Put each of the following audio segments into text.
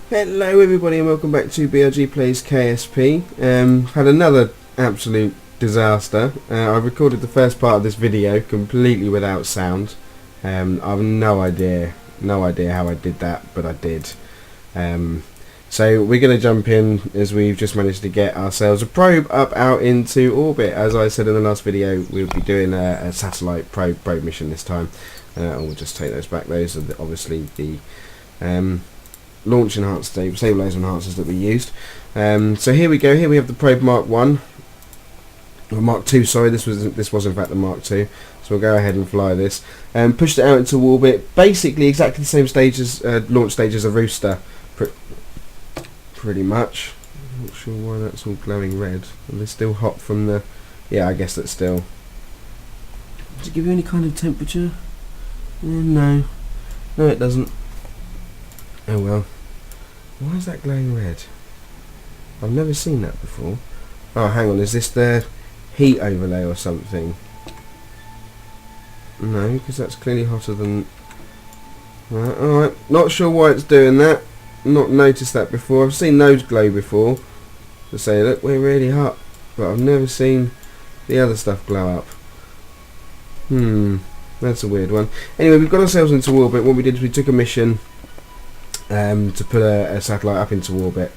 Hello everybody and welcome back to BRG Plays KSP. Had another absolute disaster. I recorded the first part of this video completely without sound. I've no idea how I did that, but I did. So we're going to jump in as we've just managed to get ourselves a probe up out into orbit. As I said in the last video, we'll be doing a satellite probe mission this time. And we'll just take those back. Those are obviously the launch enhanced stabilizer enhancers that we used. So here we go. Here we have the probe Mark 1 or Mark 2. Sorry, this was in fact the Mark 2. So we'll go ahead and fly this. Pushed it out into orbit. Basically exactly the same stage as launch stage as a Rooster. Pretty much. Not sure why that's all glowing red. Are they still hot from the? Yeah, I guess that's still. Does it give you any kind of temperature? No, it doesn't. Oh well. Why is that glowing red? I've never seen that before. Oh, hang on, is this the heat overlay or something? No, because that's clearly hotter than... Alright, not sure why it's doing that. Not noticed that before. I've seen those glow before to say, look, we're really hot. But I've never seen the other stuff glow up. That's a weird one. Anyway, we've got ourselves into orbit. What we did is we took a mission to put a satellite up into orbit,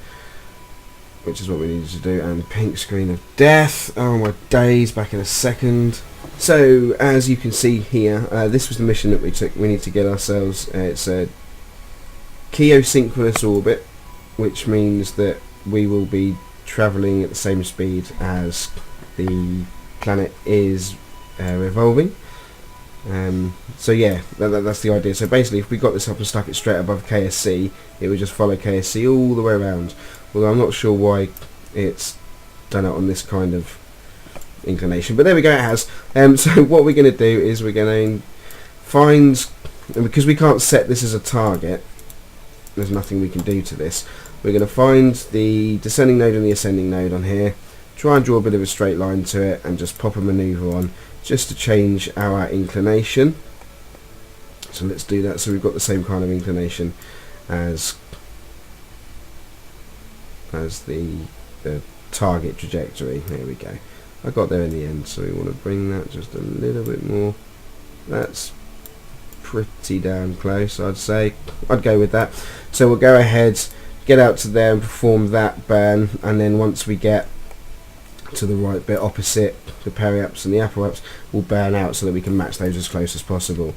which is what we needed to do. And pink screen of death. Oh my days, back in a second. So as you can see here, this was the mission that we took. We need to get ourselves, it's a geosynchronous orbit, which means that we will be travelling at the same speed as the planet is revolving. So yeah, that's the idea. So basically, if we got this up and stuck it straight above KSC, it would just follow KSC all the way around. Although I'm not sure why it's done it on this kind of inclination, but there we go, it has. So what we're going to do is we're going to find, and because we can't set this as a target, there's nothing we can do to this. We're going to find the descending node and the ascending node on here, try and draw a bit of a straight line to it, and just pop a maneuver on just to change our inclination. So let's do that. So we've got the same kind of inclination as the target trajectory. There we go. I got there in the end, so we want to bring that just a little bit more. That's pretty damn close, I'd say. I'd go with that. So we'll go ahead, get out to there and perform that burn, and then once we get to the right bit opposite the periaps and the apoaps, will burn out so that we can match those as close as possible.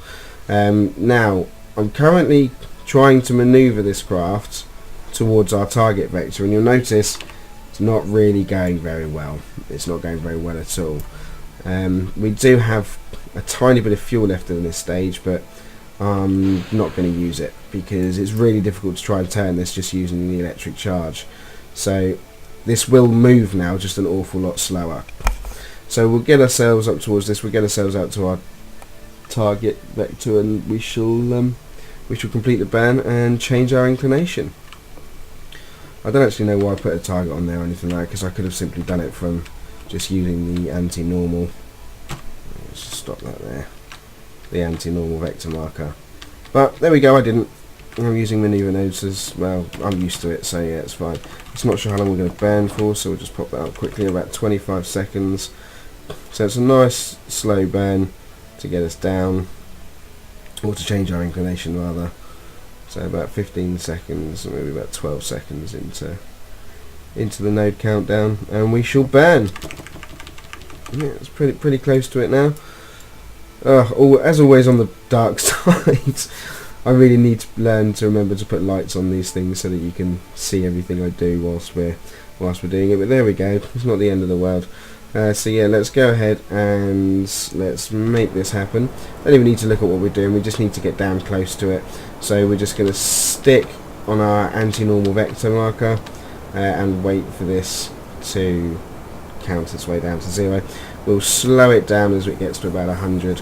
Now I'm currently trying to maneuver this craft towards our target vector, and you'll notice it's not really going very well. It's not going very well at all. We do have a tiny bit of fuel left in this stage, but I'm not going to use it because it's really difficult to try and turn this just using the electric charge. So this will move now, just an awful lot slower. So we'll get ourselves up towards this, we'll get ourselves out to our target vector, and we shall complete the burn and change our inclination. I don't actually know why I put a target on there or anything like that, because I could have simply done it from just using the anti-normal. Let's just stop that there. The anti-normal vector marker. But there we go, I didn't. I'm using maneuver nodes as well. I'm used to it, so yeah, it's fine. It's not sure how long we're going to burn for, so we'll just pop that up quickly, about 25 seconds. So it's a nice slow burn to get us down, or to change our inclination rather. So about 15 seconds, or maybe about 12 seconds into the node countdown, and we shall burn. Yeah, it's pretty close to it now. As always on the dark side, I really need to learn to remember to put lights on these things so that you can see everything I do whilst we're doing it. But there we go. It's not the end of the world. So yeah, let's go ahead and let's make this happen. Don't even need to look at what we're doing. We just need to get down close to it. So we're just going to stick on our anti-normal vector marker and wait for this to count its way down to 0. We'll slow it down as it gets to about 100,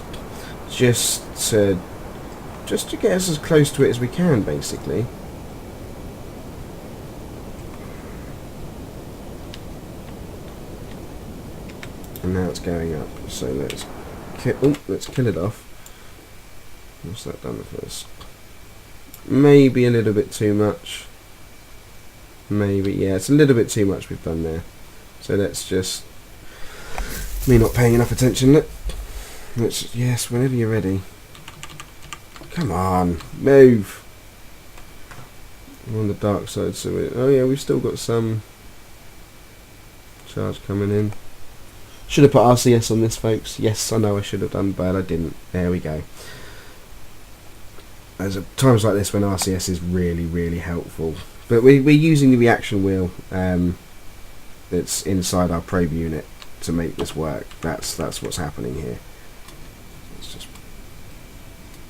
just to get us as close to it as we can, basically. And now it's going up, so let's kill it off. What's that done first? Maybe a little bit too much. maybe, yeah, it's a little bit too much we've done there. So let's just, me not paying enough attention. Let's, yes, whenever you're ready. Come on, move. I'm on the dark side, so oh yeah, we've still got some charge coming in. Should have put RCS on this, folks. Yes, I know I should have done, but I didn't. There we go. There's times like this when RCS is really, really helpful. But we're using the reaction wheel that's inside our probe unit to make this work. That's what's happening here. Let's just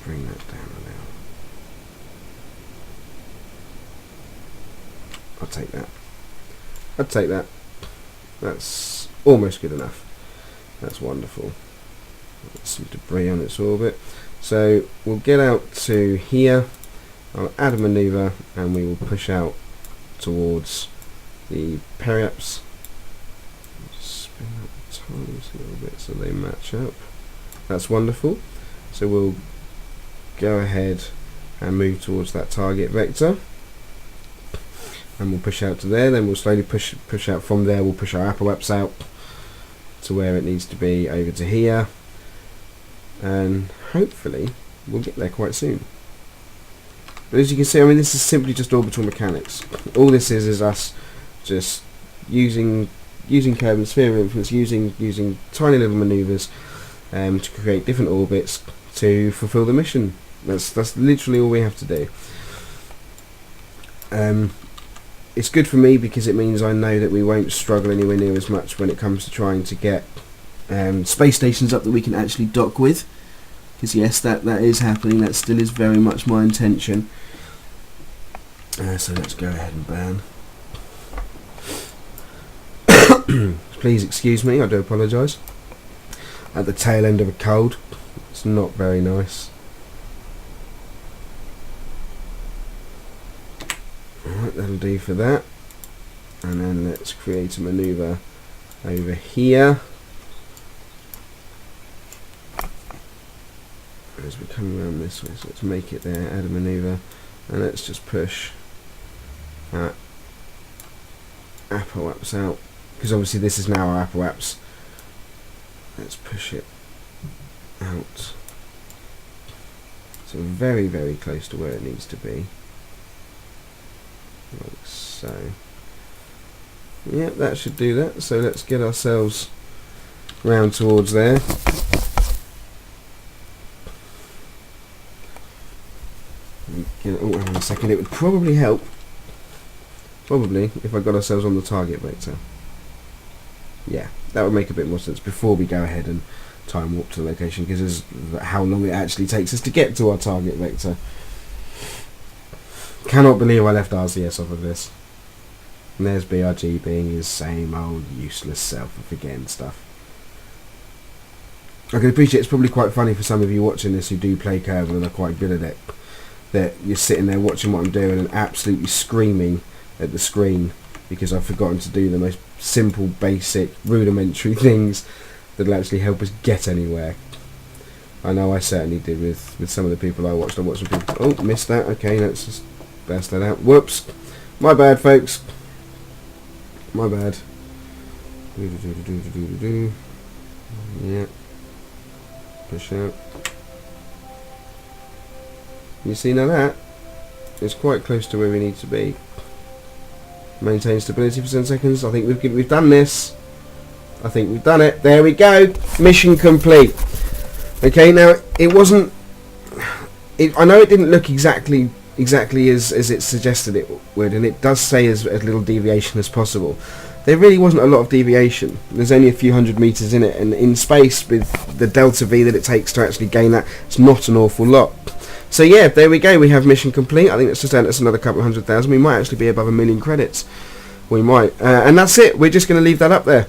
bring that down now. I'll take that. I'd take that. That's almost good enough. That's wonderful. There's some debris on its orbit. So we'll get out to here. I'll add a maneuver and we will push out towards the periaps. Just spin up the tiles a little bit so they match up. That's wonderful. So we'll go ahead and move towards that target vector. And we'll push out to there, then we'll slowly push out from there. We'll push our apoaps out to where it needs to be, over to here, and hopefully we'll get there quite soon. But as you can see, I mean, this is simply just orbital mechanics. All this is us just using Kerbal sphere influence, using tiny little maneuvers to create different orbits to fulfill the mission. That's literally all we have to do. It's good for me because it means I know that we won't struggle anywhere near as much when it comes to trying to get space stations up that we can actually dock with. Because yes, that is happening. That still is very much my intention. So let's go ahead and burn. Please excuse me, I do apologise. At the tail end of a cold. It's not very nice. Alright, that'll do for that. And then let's create a manoeuvre over here. As we come around this way, so let's make it there, add a manoeuvre, and let's just push our apoaps out, because obviously this is now our apoaps. Let's push it out. So very, very close to where it needs to be. Like so. Yep, that should do that. So let's get ourselves round towards there. Oh, hang on a second. It would probably help, if I got ourselves on the target vector. Yeah, that would make a bit more sense before we go ahead and time warp to the location, because how long it actually takes us to get to our target vector. Cannot believe I left RCS off of this. And there's BRG being his same old useless self of forgetting stuff. I can appreciate it's probably quite funny for some of you watching this who do play Kerbal and are quite good at it, that you're sitting there watching what I'm doing and absolutely screaming at the screen because I've forgotten to do the most simple, basic, rudimentary things that'll actually help us get anywhere. I know I certainly did with some of the people I watched. I watched some people. Oh, missed that. Okay, let's just burst that out. Whoops. My bad, folks. My bad. Yeah. Push out. You see now that? It's quite close to where we need to be. Maintain stability for 10 seconds. I think we've done this. I think we've done it. There we go. Mission complete. Okay, now it wasn't. I know it didn't look exactly as it suggested it would, and it does say as little deviation as possible. There really wasn't a lot of deviation. There's only a few hundred meters in it, and in space with the delta V that it takes to actually gain that, it's not an awful lot. So yeah, there we go. We have mission complete. I think that's just us another couple of 100,000. We might actually be above 1 million credits. We might, and that's it. We're just going to leave that up there.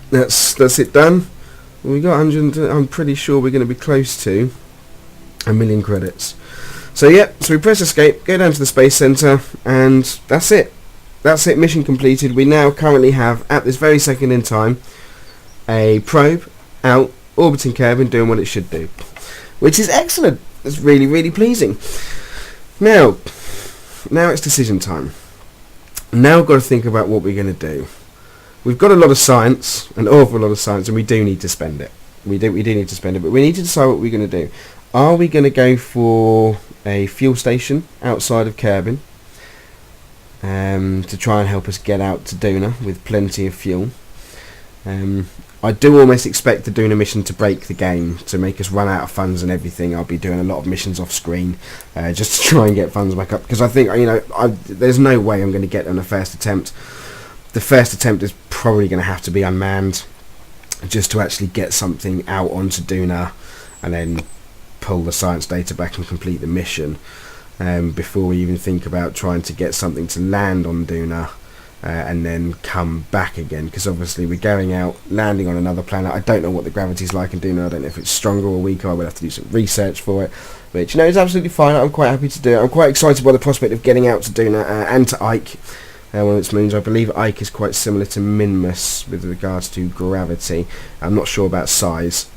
That's it done. We got 100. I'm pretty sure we're going to be close to 1 million credits. So yeah, so we press escape, go down to the space center, and that's it. That's it. Mission completed. We now currently have, at this very second in time, a probe out orbiting Kerbal doing what it should do, which is excellent. It's really, really pleasing. Now it's decision time. Now we've got to think about what we're going to do. We've got a lot of science, an awful lot of science, and we do need to spend it. We do need to spend it, but we need to decide what we're going to do. Are we going to go for a fuel station outside of Kerbin to try and help us get out to Duna with plenty of fuel? I do almost expect the Duna mission to break the game, to make us run out of funds and everything. I'll be doing a lot of missions off screen just to try and get funds back up, because I think, you know, there's no way I'm going to get on the first attempt. The first attempt is probably going to have to be unmanned, just to actually get something out onto Duna and then pull the science data back and complete the mission before we even think about trying to get something to land on Duna and then come back again, because obviously we're going out, landing on another planet. I don't know what the gravity's like in Duna. I don't know if it's stronger or weaker. I will have to do some research for it, but you know, it's absolutely fine. I'm quite happy to do it. I'm quite excited by the prospect of getting out to Duna and to Ike, one of its moons. I believe Ike is quite similar to Minmus with regards to gravity. I'm not sure about size.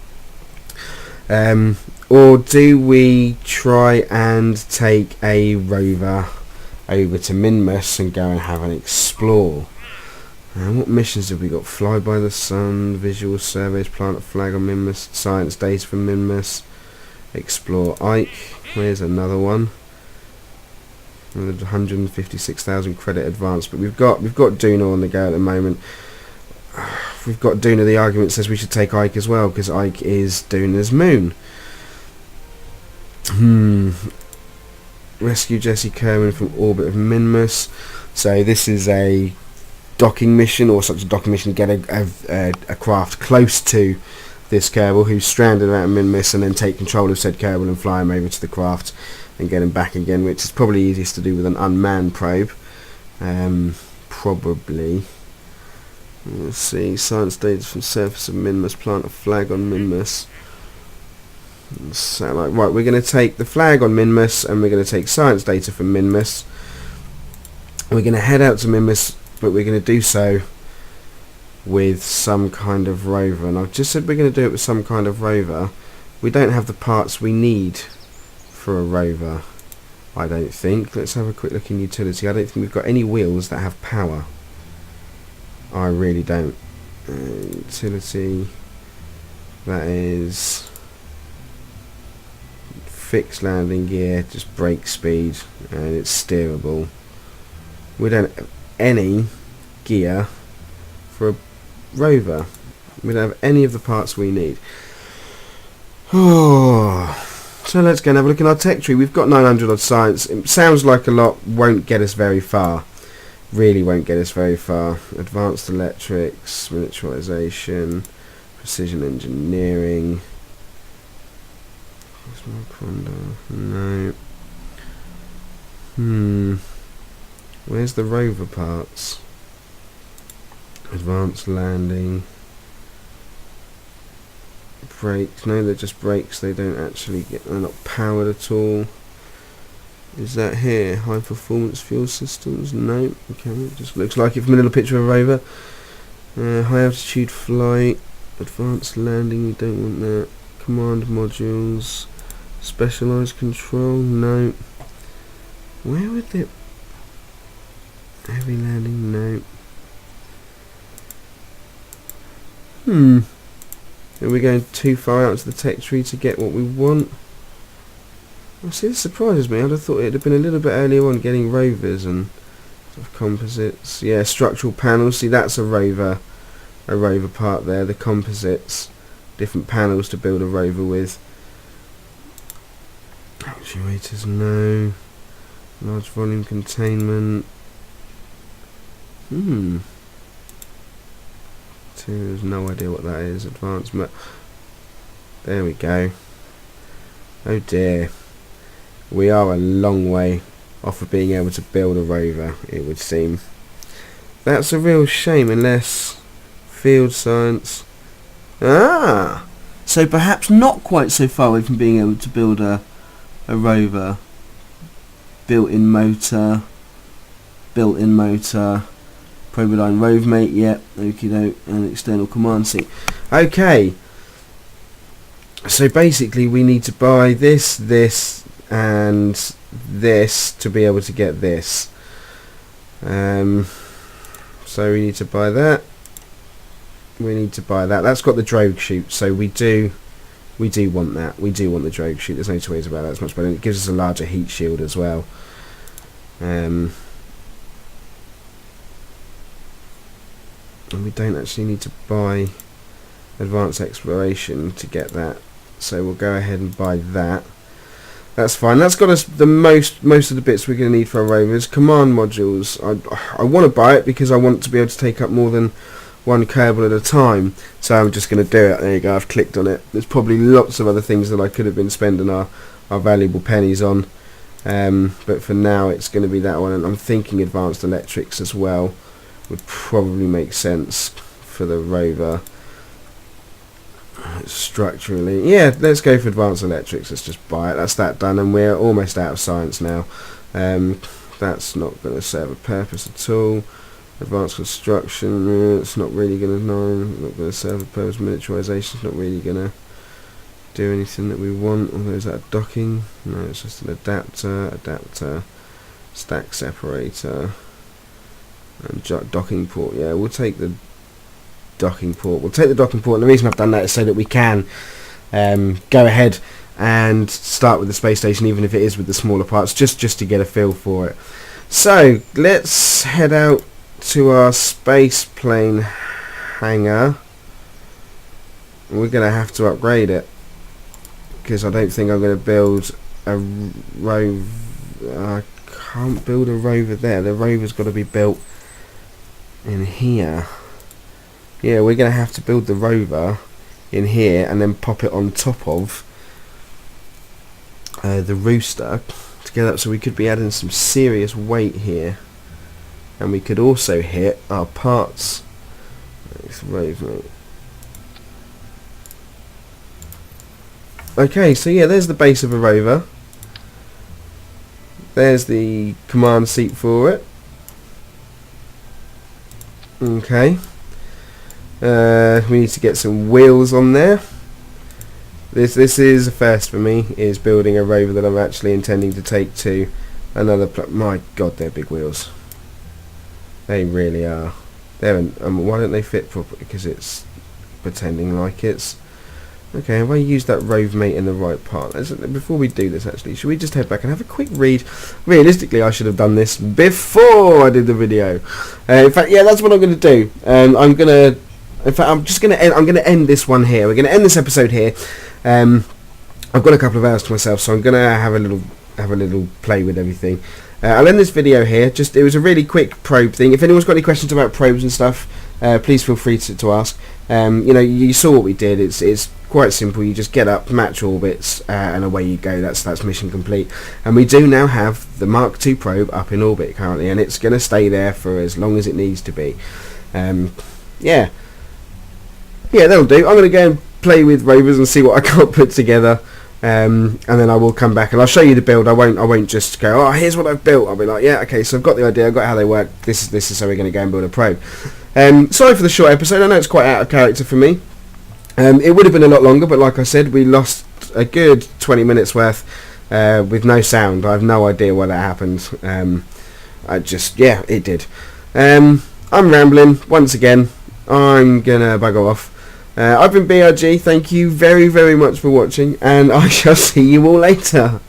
Or do we try and take a rover over to Minmus and go and have an explore? What missions have we got? Fly by the sun, visual surveys, plant a flag on Minmus, science data from Minmus, explore Ike. Here's another one. 156,000 credit advance, but we've got Duna on the go at the moment. We've got Duna. The argument says we should take Ike as well, because Ike is Duna's moon. Rescue Jesse Kerman from orbit of Minmus. So this is a docking mission, or such a docking mission, get a craft close to this Kerbal who's stranded out in Minmus, and then take control of said Kerbal and fly him over to the craft and get him back again, which is probably easiest to do with an unmanned probe. Probably. Let's see, science data from surface of Minmus, plant a flag on Minmus. Satellite. Right, we're going to take the flag on Minmus, and we're going to take science data from Minmus. We're going to head out to Minmus, but we're going to do so with some kind of rover. And I've just said we're going to do it with some kind of rover. We don't have the parts we need for a rover, I don't think. Let's have a quick look in utility. I don't think we've got any wheels that have power. I really don't. Utility, that is fixed landing gear, just brake speed, and it's steerable. We don't have any gear for a rover. We don't have any of the parts we need. So let's go and have a look in our tech tree. We've got 900 odd science. It sounds like a lot, won't get us very far. Really won't get us very far. Advanced electrics, miniaturization, precision engineering. No. Where's the rover parts? Advanced landing. Brakes. No, they're just brakes. They don't actually get. They're not powered at all. Is that here? High performance fuel systems? No. Okay, it just looks like it from a little picture of a rover. High altitude flight. Advanced landing. We don't want that. Command modules. Specialized control. No. Where would it? Heavy landing. No. Are we going too far out into the tech tree to get what we want? Well, see, this surprises me. I'd have thought it'd have been a little bit earlier on, getting rovers and sort of composites. Yeah, structural panels. See, that's a rover part there. The composites, different panels to build a rover with. Actuators, no. Large volume containment. There's no idea what that is. Advanced there we go. Oh dear. We are a long way off of being able to build a rover, it would seem. That's a real shame, unless field science. So perhaps not quite so far away from being able to build a rover. Built-in motor. Probodyne Rovemate, yep, okie doke, and external command seat. Okay, so basically we need to buy this, and this to be able to get this. So we need to buy that. We need to buy that. That's got the drogue chute, so we do want that. We do want the drogue chute. There's no two ways about that. It's much better. It gives us a larger heat shield as well. And we don't actually need to buy advanced exploration to get that, so we'll go ahead and buy that. That's fine. That's got us the most of the bits we're going to need for our rovers. Command modules. I want to buy it because I want to be able to take up more than one Kerbal at a time, so I'm just going to do it. There you go, I've clicked on it. There's probably lots of other things that I could have been spending our valuable pennies on, but for now it's going to be that one, and I'm thinking advanced electrics as well would probably make sense for the rover structurally. Yeah, let's go for advanced electrics. Let's just buy it. That's that done, and we're almost out of science now. That's not going to serve a purpose at all. Advanced construction, it's not really going to serve a purpose. Miniaturization is not really going to do anything that we want. Although, is that docking? No, it's just an adapter, stack separator, and docking port. Yeah, we'll take the docking port. We'll take the docking port, and the reason I've done that is so that we can go ahead and start with the space station, even if it is with the smaller parts, just to get a feel for it. So let's head out to our space plane hangar. We're going to have to upgrade it because I don't think I'm going to build a rover. I can't build a rover there. The rover's got to be built in here. Yeah, we're going to have to build the rover in here and then pop it on top of the rooster to get up, so we could be adding some serious weight here. And we could also hit our parts. Okay, so yeah, there's the base of a rover. There's the command seat for it. Okay. We need to get some wheels on there. This is a first for me, is building a rover that I'm actually intending to take to another my god, they're big wheels. They really are. Why don't they fit properly? Because it's pretending like it's... Okay, have I used that rove mate in the right part? Before we do this, actually, should we just head back and have a quick read? Realistically, I should have done this before I did the video. In fact, yeah, that's what I'm going to do. I'm going to end this one here. We're going to end this episode here. I've got a couple of hours to myself, so I'm going to have a little play with everything. I'll end this video here. It was a really quick probe thing. If anyone's got any questions about probes and stuff, please feel free to ask. You know, you saw what we did. It's quite simple. You just get up, match orbits, and away you go. That's mission complete. And we do now have the Mark II probe up in orbit currently, and it's going to stay there for as long as it needs to be. Yeah, that'll do. I'm going to go and play with rovers and see what I can't put together. And then I will come back and I'll show you the build. I won't just go, oh, here's what I've built. I'll be like, yeah, okay, so I've got the idea, I've got how they work. This is how we're going to go and build a probe. Sorry for the short episode. I know it's quite out of character for me. It would have been a lot longer, but like I said, we lost a good 20 minutes worth with no sound. I have no idea why that happened. It did. I'm rambling once again. I'm gonna bugger off. I've been BRG. Thank you very, very much for watching, and I shall see you all later.